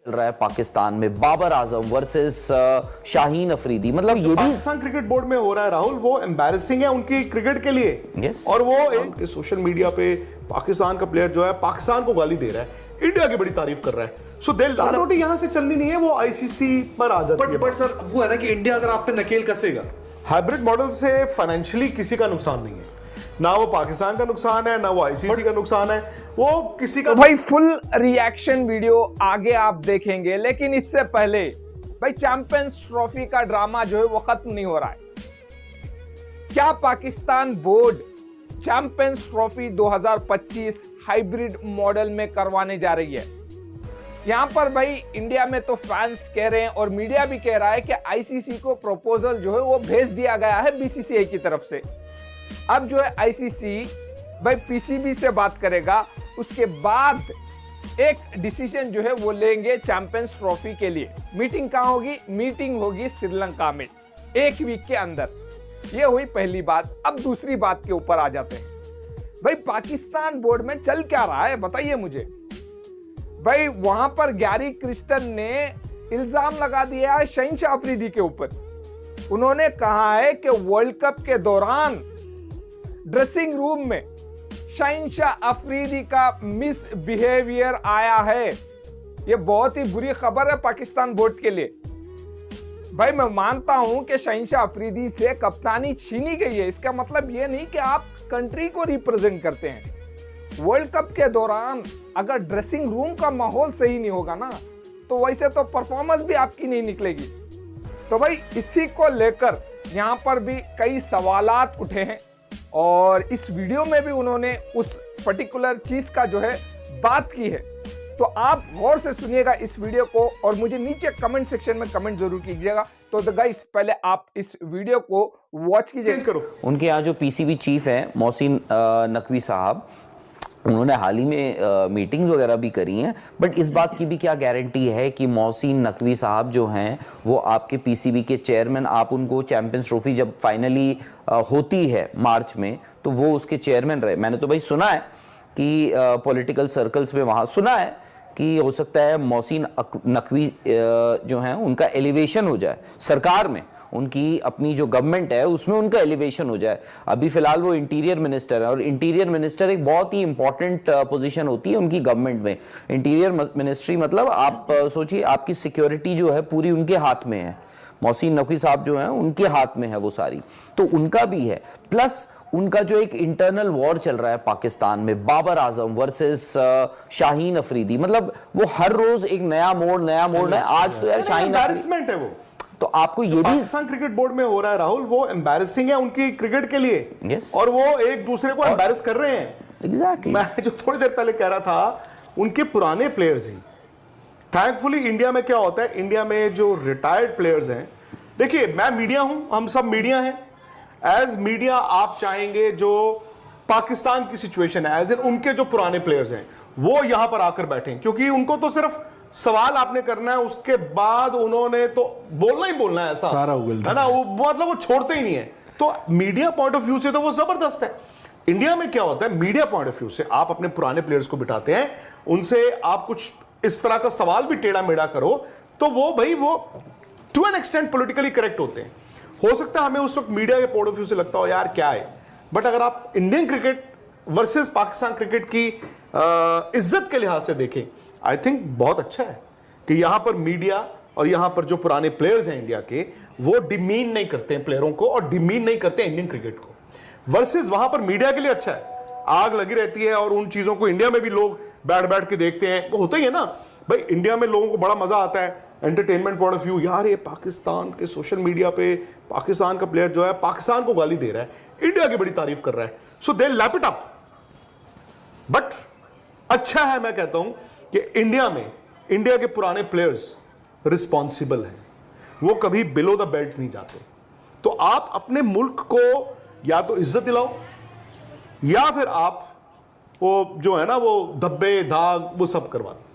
चल रहा है पाकिस्तान में बाबर आजम वर्सेस शाहीन अफरीदी। मतलब ये भी पाकिस्तान क्रिकेट बोर्ड में हो रहा है राहुल, वो एम्बैरेसिंग है उनकी क्रिकेट के लिए। Yes. और वो एक सोशल मीडिया पे पाकिस्तान का प्लेयर जो है पाकिस्तान को गाली दे रहा है, इंडिया की बड़ी तारीफ कर रहा है। सो दिल रोटी यहाँ से चलनी नहीं है, वो आईसीसी पर आ जाती है। बट सर वो है ना कि इंडिया अगर आप पे नकेल कसेगा, हाइब्रिड मॉडल से फाइनेंशियली किसी का नुकसान नहीं है, ना वो पाकिस्तान का नुकसान है, ना वो आईसीसी का नुकसान है, वो किसी का। तो भाई फुल रिएक्शन वीडियो आगे आप देखेंगे, लेकिन इससे पहले भाई चैंपियंस ट्रॉफी का ड्रामा जो है वो खत्म नहीं हो रहा है। क्या Pakistan board champions trophy 2025 hybrid model में करवाने जा रही है? यहां पर भाई इंडिया में तो फैंस कह रहे हैं और मीडिया भी कह रहा है कि आईसीसी को प्रपोजल जो है वो भेज दिया गया है बीसीसीआई की तरफ से। अब जो है आईसीसी भाई पीसीबी से बात करेगा, उसके बाद एक डिसीजन जो है वो लेंगे चैंपियंस ट्रॉफी के लिए। मीटिंग कहां होगी? मीटिंग होगी श्रीलंका में 1 वीक के अंदर। ये हुई पहली बात। अब दूसरी बात के ऊपर आ जाते हैं। भाई पाकिस्तान बोर्ड में चल क्या रहा है बताइए मुझे। भाई वहां पर गैरी क्रिस्टन ने इल्जाम लगा दिया है शहीनशाह अफरीदी के ऊपर। उन्होंने कहा है कि वर्ल्ड कप के दौरान ड्रेसिंग रूम में शहीनशाह अफरीदी का मिसबिहेवियर आया है। यह बहुत ही बुरी खबर है पाकिस्तान बोर्ड के लिए। भाई मैं मानता हूं कि शहीनशाह अफरीदी से कप्तानी छीनी गई है, इसका मतलब यह नहीं कि आप कंट्री को रिप्रेजेंट करते हैं। वर्ल्ड कप के दौरान अगर ड्रेसिंग रूम का माहौल सही नहीं होगा ना, तो वैसे तो परफॉर्मेंस भी आपकी नहीं निकलेगी। तो भाई इसी को लेकर यहां पर भी कई सवालात उठे हैं और इस वीडियो में भी उन्होंने उस पर्टिकुलर चीज का जो है बात की है। तो आप गौर से सुनिएगा इस वीडियो को और मुझे नीचे कमेंट सेक्शन में कमेंट जरूर कीजिएगा। तो गाइस पहले आप इस वीडियो को वॉच कीजिए। उनके यहाँ जो पीसीबी चीफ है मोहसिन नकवी साहब, उन्होंने हाल ही में मीटिंग्स वगैरह भी करी हैं, बट इस बात की भी क्या गारंटी है कि मोहसिन नकवी साहब जो हैं वो आपके पीसीबी के चेयरमैन, आप उनको चैंपियंस ट्रॉफी जब फाइनली होती है मार्च में तो वो उसके चेयरमैन रहे? मैंने तो भाई सुना है कि पॉलिटिकल सर्कल्स में वहाँ सुना है कि हो सकता है मोहसिन नकवी जो हैं उनका एलिवेशन हो जाए सरकार में, उनकी अपनी जो गवर्नमेंट है उसमें उनका एलिवेशन हो जाए। अभी फिलहाल वो इंटीरियर मिनिस्टर है और इंटीरियर मिनिस्टर एक बहुत ही इंपॉर्टेंट पोजीशन होती है उनकी गवर्नमेंट में। इंटीरियर मिनिस्ट्री मतलब आप सोचिए आपकी सिक्योरिटी जो है पूरी उनके हाथ में है। मोहसिन नकवी साहब जो हैं उनके हाथ में है वो सारी, तो उनका भी है। प्लस उनका जो एक इंटरनल वॉर चल रहा है पाकिस्तान में बाबर आजम वर्सेस शाहीन अफरीदी। मतलब वो हर रोज एक नया मोड़ है। आज तो यार शाहीन एम्बैरेसमेंट है वो। तो आपको ये भी पाकिस्तान क्रिकेट बोर्ड में हो रहा है राहुल, वो एम्बैरेसिंग है उनकी क्रिकेट के लिए। Yes. और वो एक दूसरे को एम्बैरेस कर रहे हैं। Exactly. मैं जो थोड़ी देर पहले कह रहा था, उनके पुराने प्लेयर्स ही थैंकफुली इंडिया में क्या होता है, इंडिया में जो रिटायर्ड प्लेयर्स हैं, देखिए मैं मीडिया हूं, हम सब मीडिया हैं। एज मीडिया आप चाहेंगे जो पाकिस्तान की सिचुएशन है, एज इन उनके जो पुराने प्लेयर्स हैं वो यहां पर आकर बैठे, क्योंकि उनको तो सिर्फ सवाल आपने करना है, उसके बाद उन्होंने तो बोलना ही बोलना है, ऐसा सारा है ना, वो मतलब वो छोड़ते ही नहीं है। तो मीडिया पॉइंट ऑफ व्यू से तो वो जबरदस्त है। इंडिया में क्या होता है, मीडिया पॉइंट ऑफ व्यू से आप अपने पुराने प्लेयर्स को बिठाते हैं, उनसे आप कुछ इस तरह का सवाल भी टेढ़ा मेढ़ा करो तो वो भाई वो to an extent politically correct होते हैं। हो सकता है हमें उस वक्त मीडिया के पॉइंट ऑफ व्यू से लगता हो यार क्या है, बट अगर आप Indian cricket versus Pakistan cricket की इज्जत के लिहाज से देखें, आई थिंक बहुत अच्छा है कि यहां पर मीडिया और यहां पर जो पुराने प्लेयर्स हैं इंडिया के, वो डिमीन नहीं करते हैं प्लेयरों को और डिमीन नहीं करते इंडियन क्रिकेट को। वर्सेस वहां पर मीडिया के लिए अच्छा है, आग लगी रहती है और उन चीजों को इंडिया में भी लोग बैठ बैठ के देखते हैं। वो होता ही है ना भाई, इंडिया में लोगों को बड़ा मजा आता है एंटरटेनमेंट पॉइंट ऑफ व्यू, यार ये पाकिस्तान के सोशल मीडिया पे पाकिस्तान का प्लेयर जो है पाकिस्तान को गाली दे रहा है, इंडिया की बड़ी तारीफ कर रहा है, सो दे लैप इट अप। बट अच्छा है, मैं कहता हूं कि इंडिया में इंडिया के पुराने प्लेयर्स रिस्पॉन्सिबल हैं, वो कभी बिलो द बेल्ट नहीं जाते। तो आप अपने मुल्क को या तो इज्जत दिलाओ या फिर आप वो जो है ना वो धब्बे दाग वो सब करवा दो।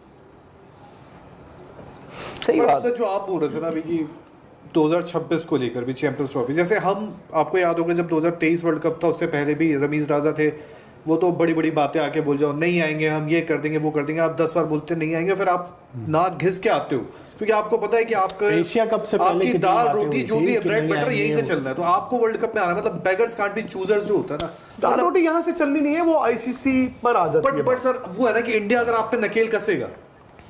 सही बात जो आप बोल रहे थे ना अभी कि 2026 को लेकर भी चैंपियंस ट्रॉफी, जैसे हम आपको याद होगा जब 2023 वर्ल्ड कप था उससे पहले भी रमीज राजा थे, वो तो बड़ी बड़ी बातें आके बोल जाओ नहीं आएंगे, हम ये कर देंगे वो कर देंगे, आप 10 बार बोलते नहीं आएंगे, फिर आप ना घिस के आते हो क्योंकि आपको पता है कि आपका एशिया कप से पहले आपकी कितनी दाल बातें रोटी हुई जो थी भी कि ब्रेड नहीं बटर आएंगे यहीं से वो। चल रहा है, तो आपको वर्ल्ड कप में आना है, मतलब बेगर्स कांट बी चूजर्स जो होता है ना, दाल रोटी यहाँ से चलनी नहीं है, वो आईसीसी पर आ जाती है। बट सर वो है ना कि इंडिया अगर आप पे नकेल कसेगा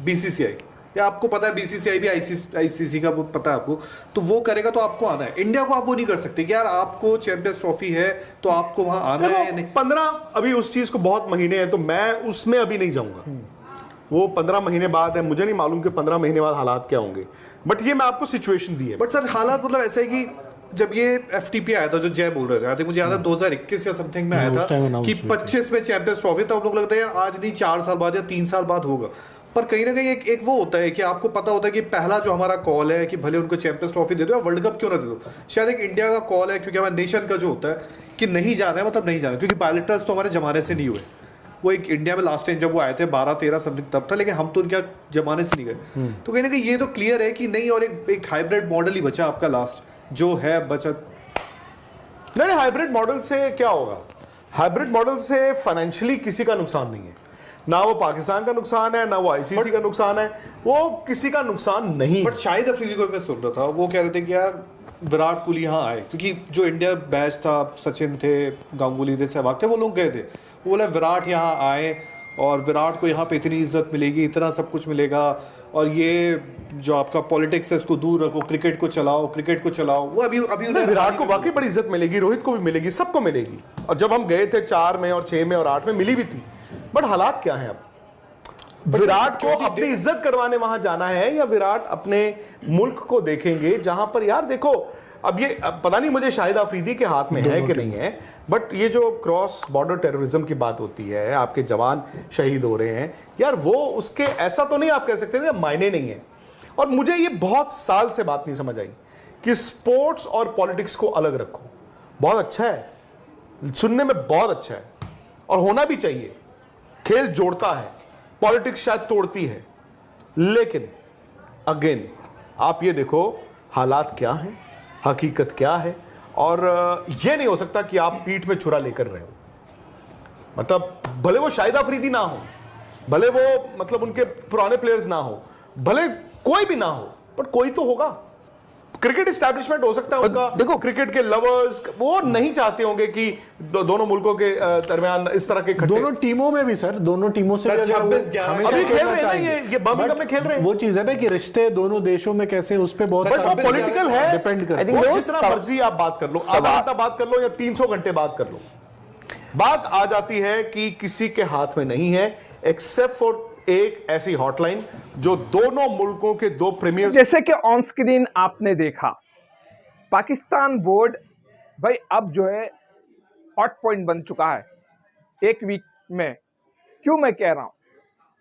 बीसीसीआई, या आपको पता है बीसीसीआई भी आईसीसी का वो पता है आपको, तो वो करेगा तो आपको आना है। इंडिया को आप वो नहीं कर सकते कि यार आपको चैंपियंस ट्रॉफी है तो आपको वहां आना है या नहीं। 15 अभी उस चीज को बहुत महीने हैं, तो मैं उसमें अभी नहीं जाऊंगा। वो 15 महीने बाद है, मुझे नहीं मालूम कि 15 महीने बाद हालात क्या होंगे, बट ये मैं आपको सिचुएशन दी है। बट सर हालात मतलब ऐसा है कि जब ये एफटीपी आया था, जो जय बोल रहे थे, आई थिंक मुझे याद है 2021 या समथिंग में आया उस time था announce कि हुई थी। 25 में चैंपियंस ट्रॉफी, तो हम लोग लगता है यार आज नहीं 4 साल बाद या 3 साल बाद होगा। पर कहीं ना कहीं एक वो होता है कि आपको पता होता है कि पहला जो हमारा कॉल है कि भले उनको चैंपियंस ट्रॉफी दे दो या वर्ल्ड कप क्यों ना दे दो, शायद एक इंडिया का कॉल है क्योंकि हमारे नेशन का जो होता है कि नहीं जाना है, मतलब नहीं जाना, क्योंकि पायलटर्स तो हमारे जमाने से नहीं हुए। वो एक इंडिया में लास्ट टाइम जब वो आए थे 12-13 समथिंग तब था, लेकिन हम तो उनके जमाने से नहीं गए। तो कहीं ना कहीं ये तो क्लियर है कि नहीं, और एक हाइब्रिड मॉडल ही बचा आपका लास्ट जो है बचा। नहीं, हाइब्रिड मॉडल से क्या होगा? हाइब्रिड मॉडल से फाइनेंशियली किसी का नुकसान नहीं है, ना वो पाकिस्तान का नुकसान है, ना वो आईसीसी का नुकसान है, वो किसी का नुकसान नहीं। बट शाहिद अफरीदी को मैं सुन रहा था, वो कह रहे थे कि यार विराट कोहली यहाँ आए, क्योंकि जो इंडिया बैच था, सचिन थे, गांगुली थे, सहवाग थे, वो लोग गए थे। वो बोला विराट यहाँ आए और विराट को यहाँ पे इतनी इज्जत मिलेगी, इतना सब कुछ मिलेगा, और ये जो आपका पॉलिटिक्स है इसको दूर रखो, क्रिकेट को चलाओ, क्रिकेट को चलाओ। वो अभी उन्हें विराट को वाकई बड़ी इज्जत मिलेगी, रोहित को भी मिलेगी, सबको मिलेगी। और जब हम गए थे 4 में और 6 में और 8 में मिली भी थी। बट हालात क्या है अब? विराट को अपनी इज्जत करवाने वहां जाना है, या विराट अपने मुल्क को देखेंगे जहां पर, यार देखो अब ये पता नहीं मुझे शाहिद अफरीदी के हाथ में है कि नहीं है, बट ये जो क्रॉस बॉर्डर टेररिज्म की बात होती है, आपके जवान शहीद हो रहे हैं, यार वो उसके ऐसा तो नहीं आप कह सकते ना मायने नहीं है। और मुझे ये बहुत साल से बात नहीं समझ आई कि स्पोर्ट्स और पॉलिटिक्स को अलग रखो। बहुत अच्छा है, सुनने में बहुत अच्छा है और होना भी चाहिए। खेल जोड़ता है, पॉलिटिक्स शायद तोड़ती है, लेकिन अगेन आप ये देखो हालात क्या हैं, हकीकत क्या है, और ये नहीं हो सकता कि आप पीठ में छुरा लेकर रहे हो। मतलब भले वो शाहिद अफरीदी ना हो, भले वो मतलब उनके पुराने प्लेयर्स ना हो, भले कोई भी ना हो, बट कोई तो होगा। क्रिकेट एस्टैब्लिशमेंट हो सकता है उनका, देखो क्रिकेट के लवर्स वो नहीं चाहते होंगे कि दोनों मुल्कों के दरमियान इस तरह के इकट्ठे। दोनों टीमों में भी सर, दोनों टीमों से सर, भी अगर वो 26-11 हमेशा अभी खेल खेलना रहे हैं ना, चाहेंगे। ये बर्मिंघम में खेल रहे हैं। वो चीज है ना कि रिश्ते दोनों देशों में कैसे, उस पे बहुत बस वो पॉलिटिकल है, डिपेंड करता I है। think वो वो जितना सब- मर्जी आप बात कर लो, आधा घंटा बात कर लो या 300 घंटे बात कर लो, बात आ जाती है कि किसी के हाथ में नहीं है, एक्सेप्ट फॉर एक ऐसी हॉटलाइन जो दोनों मुल्कों के 2 प्रीमियर। जैसे कि ऑन स्क्रीन आपने देखा, पाकिस्तान बोर्ड भाई अब जो है हॉट पॉइंट बन चुका है एक वीक में। क्यों मैं कह रहा हूं?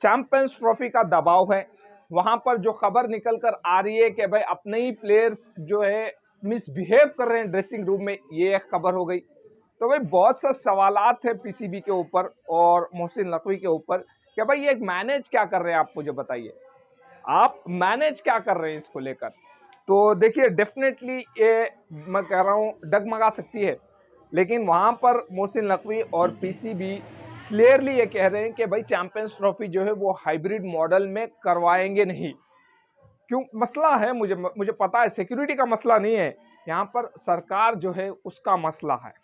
चैंपियंस ट्रॉफी का दबाव है, वहां पर जो खबर निकल कर आ रही है कि भाई अपने ही प्लेयर्स जो है मिसबिहेव कर रहे हैं ड्रेसिंग रूम में, ये एक खबर हो गई। तो भाई बहुत सा सवालात है पीसीबी के ऊपर और मोहसिन नकवी के ऊपर कि भाई ये मैनेज क्या कर रहे हैं, आप मुझे बताइए, आप मैनेज क्या कर रहे हैं इसको लेकर। तो देखिए डेफिनेटली ये मैं कह रहा हूँ डगमगा सकती है, लेकिन वहाँ पर मोहसिन नकवी और पीसीबी क्लियरली ये कह रहे हैं कि भाई चैंपियंस ट्रॉफी जो है वो हाइब्रिड मॉडल में करवाएंगे नहीं। क्यों? मसला है, मुझे पता है, सिक्योरिटी का मसला नहीं है यहाँ पर, सरकार जो है उसका मसला है।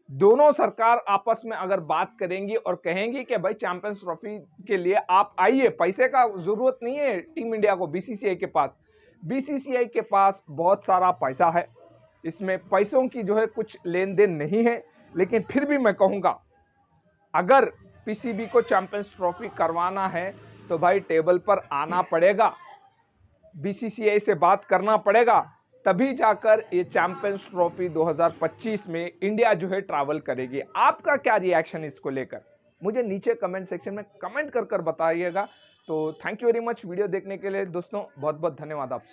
दोनों सरकार आपस में अगर बात करेंगी और कहेंगी कि भाई चैंपियंस ट्रॉफी के लिए आप आइए, पैसे का जरूरत नहीं है टीम इंडिया को, बीसीसीआई के पास, बीसीसीआई के पास बहुत सारा पैसा है, इसमें पैसों की जो है कुछ लेन देन नहीं है। लेकिन फिर भी मैं कहूँगा अगर पीसीबी को चैंपियंस ट्रॉफी करवाना है तो भाई टेबल पर आना पड़ेगा, बीसीसीआई से बात करना पड़ेगा, तभी जाकर ये चैंपियंस ट्रॉफी 2025 में इंडिया जो है ट्रैवल करेगी। आपका क्या रिएक्शन इसको लेकर मुझे नीचे कमेंट सेक्शन में कमेंट कर बताइएगा। तो thank you very much video देखने के लिए दोस्तों, बहुत बहुत धन्यवाद आप सब।